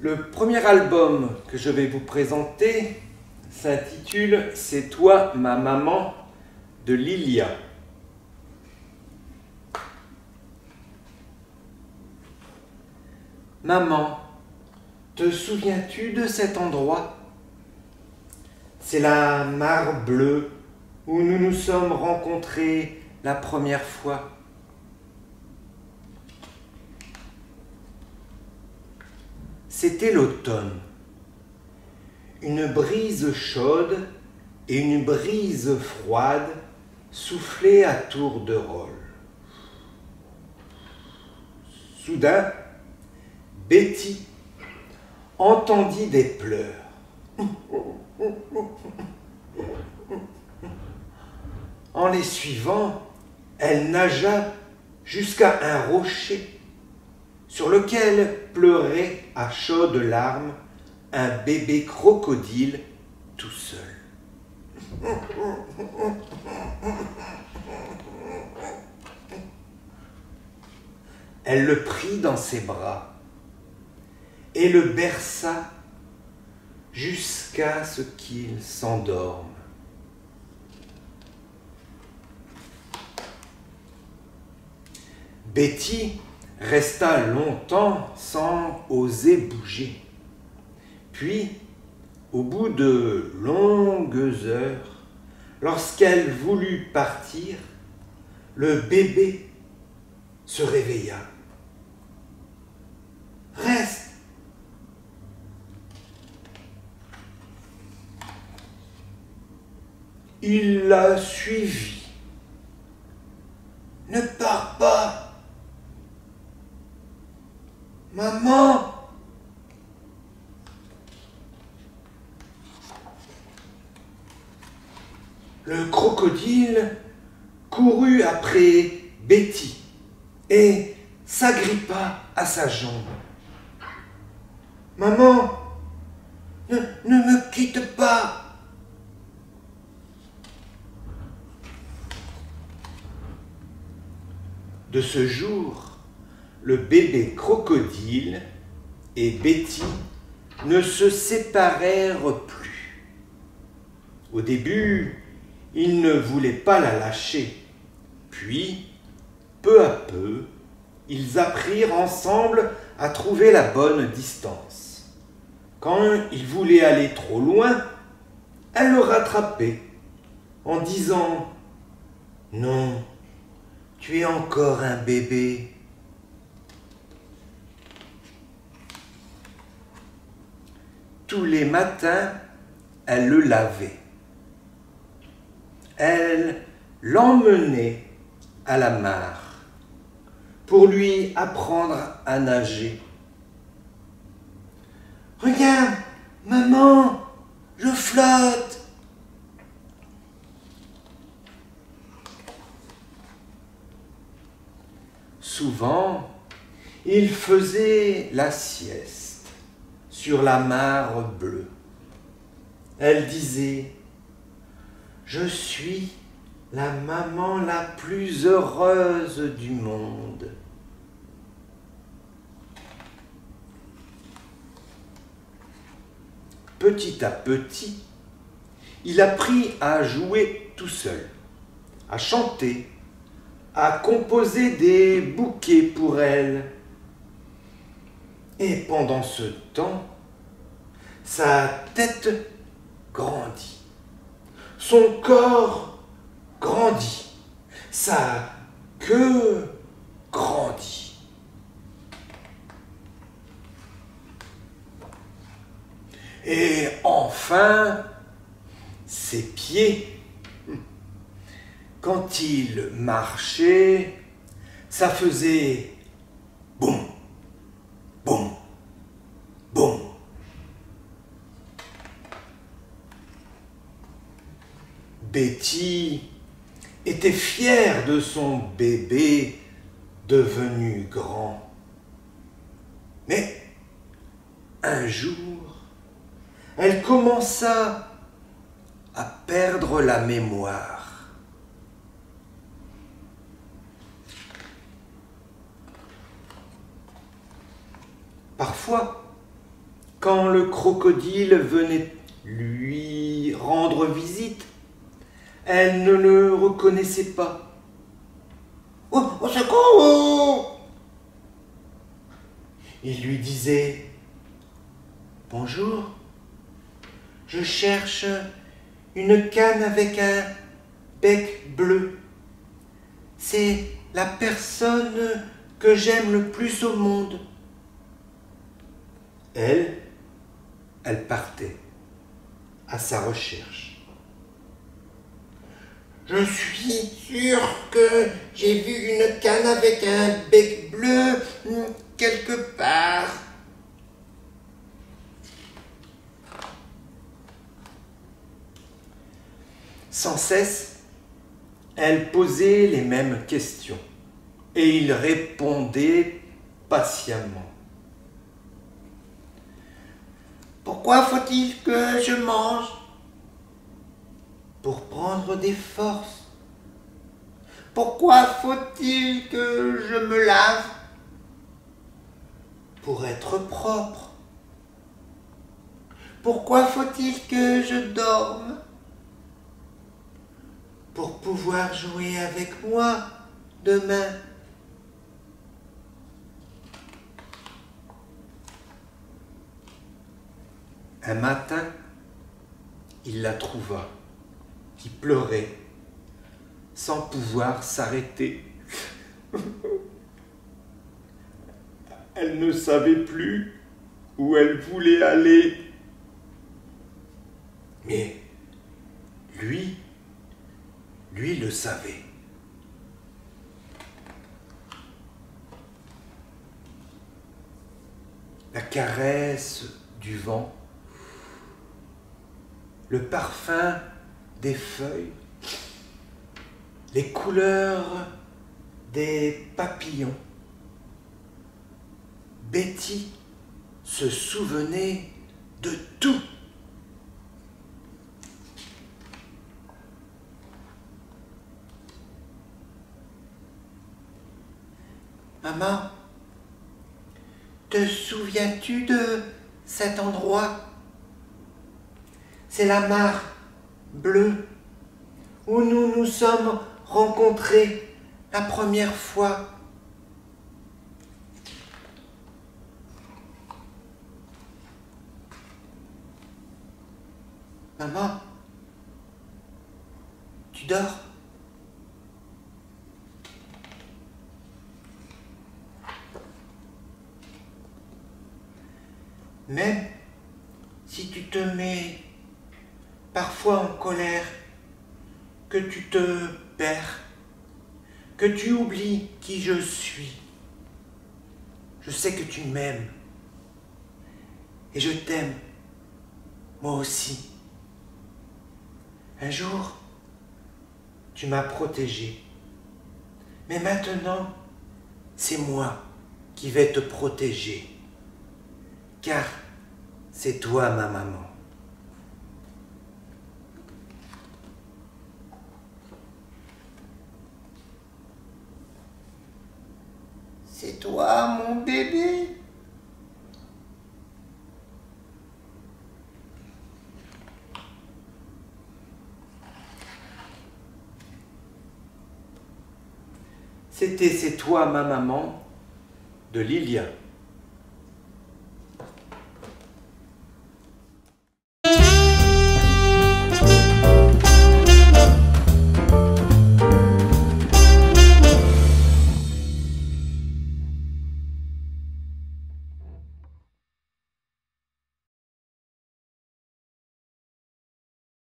Le premier album que je vais vous présenter s'intitule « C'est toi ma maman » de Lilia. Maman, te souviens-tu de cet endroit? C'est la mare bleue où nous nous sommes rencontrés la première fois. C'était l'automne. Une brise chaude et une brise froide soufflaient à tour de rôle. Soudain, Betty entendit des pleurs. En les suivant, elle nagea jusqu'à un rocher sur lequel pleurait à chaudes larmes un bébé crocodile tout seul. Elle le prit dans ses bras et le berça jusqu'à ce qu'il s'endorme. Betty resta longtemps sans oser bouger. Puis, au bout de longues heures, lorsqu'elle voulut partir, le bébé se réveilla. « Reste !» Il la suivit. « Ne pars pas !» Maman! Le crocodile courut après Betty et s'agrippa à sa jambe. Maman, ne me quitte pas! De ce jour, le bébé crocodile et Betty ne se séparèrent plus. Au début, ils ne voulaient pas la lâcher. Puis, peu à peu, ils apprirent ensemble à trouver la bonne distance. Quand il voulait aller trop loin, elle le rattrapait en disant « Non, tu es encore un bébé. » Tous les matins, elle le lavait. Elle l'emmenait à la mare pour lui apprendre à nager. « Regarde, maman, je flotte !» Souvent, il faisait la sieste sur la mare bleue. Elle disait « Je suis la maman la plus heureuse du monde. » Petit à petit, il apprit à jouer tout seul, à chanter, à composer des bouquets pour elle. Et pendant ce temps, sa tête grandit, son corps grandit, sa queue grandit. Et enfin, ses pieds. Quand il marchait, ça faisait boum, boum, boum. Betty était fière de son bébé devenu grand. Mais un jour, elle commença à perdre la mémoire. Parfois, quand le crocodile venait lui rendre visite, elle ne le reconnaissait pas. « Au secours !» Il lui disait « Bonjour, je cherche une canne avec un bec bleu. C'est la personne que j'aime le plus au monde. » Elle partait à sa recherche. « Je suis sûr que j'ai vu une canne avec un bec bleu quelque part. » Sans cesse, elle posait les mêmes questions et il répondait patiemment. « Pourquoi faut-il que je mange ? » ?»« Pour prendre des forces. » »« Pourquoi faut-il que je me lave ? » ?»« Pour être propre. » »« Pourquoi faut-il que je dorme ? » ?»« Pour pouvoir jouer avec moi demain. » Un matin, il la trouva, qui pleurait, sans pouvoir s'arrêter. Elle ne savait plus où elle voulait aller. Mais lui le savait. La caresse du vent, le parfum des feuilles, les couleurs des papillons. Betty se souvenait de tout. Maman, te souviens-tu de cet endroit ? C'est la mare bleue où nous nous sommes rencontrés la première fois. Maman, tu dors ? Même si tu te mets parfois en colère, que tu te perds, que tu oublies qui je suis, je sais que tu m'aimes et je t'aime, moi aussi. Un jour, tu m'as protégé, mais maintenant, c'est moi qui vais te protéger. Car c'est toi ma maman. C'est toi mon bébé. C'était C'est toi ma maman de Lilia.